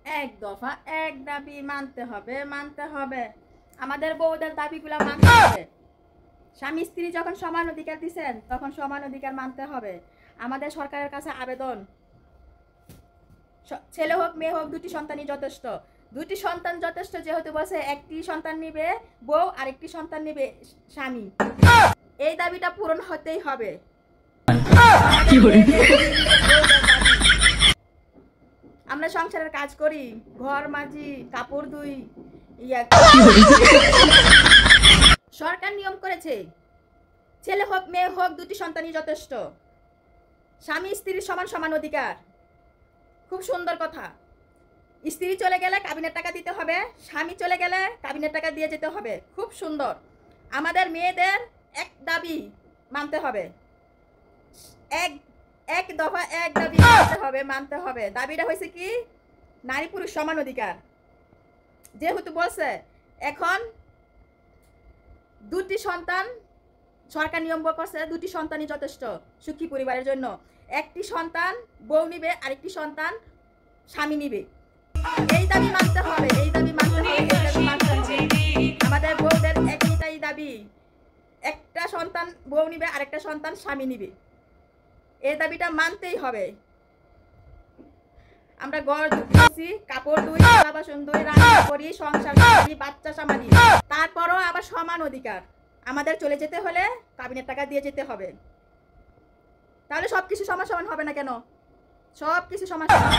এক দফা এক দাবি মানতে হবে, মানতে হবে। আমাদের বউদের দাবিগুলো মানতে হবে। স্বামী স্ত্রী যখন সমান অধিকার দিচ্ছেন তখন সমান অধিকার মানতে হবে। আমাদের সরকারের কাছে আবেদন, ছেলে হোক মেয়ে হোক দুটি সন্তানই যথেষ্ট। দুটি সন্তান যথেষ্ট যেহেতু বলছে, একটি সন্তান নিবে বউ আর একটি সন্তান নিবে স্বামী। এই দাবিটা পূরণ হতেই হবে। আমরা সংসারের কাজ করি, ঘর মাজি, কাপড় ধুই, সরকার নিয়ম করেছে ছেলে হোক মেয়ে হোক দুটি সন্তানই যথেষ্ট। স্বামী স্ত্রীর সমান সমান অধিকার, খুব সুন্দর কথা। স্ত্রী চলে গেলে কাবিনের টাকা দিতে হবে, স্বামী চলে গেলে কাবিনের টাকা দিয়ে যেতে হবে, খুব সুন্দর। আমাদের মেয়েদের এক দাবি মানতে হবে, এক দফা এক দাবি মানতে হবে, মানতে হবে। দাবিটা হয়েছে কি, নারী পুরুষ সমান অধিকার। যেহেতু বলছে এখন দুটি সন্তান, সরকার নিয়ম করছে দুটি সন্তানই যথেষ্ট সুখী পরিবারের জন্য। একটি সন্তান বউ নিবে, আরেকটি সন্তান স্বামী নিবে। এই দাবি মানতে হবে, এই দাবি মানতে হবে, এই দাবি মানতে হবে। আমাদের বউদের একটাই দাবি, একটা সন্তান বউ নিবে, আরেকটা সন্তান স্বামী নিবে। এই দাবিটা মানতেই হবে। আমরা ঘর ধুই, কাপড় ধুই, থালা বাসন ধুই, রান্না করি, সংসার করি, বাচ্চা সামালি, তারপরও আবার সমান অধিকার। আমাদের চলে যেতে হলে কাবিনের টাকা দিয়ে যেতে হবে। তাহলে সবকিছু সমান সমান হবে না কেন? সবকিছু সমান সমান।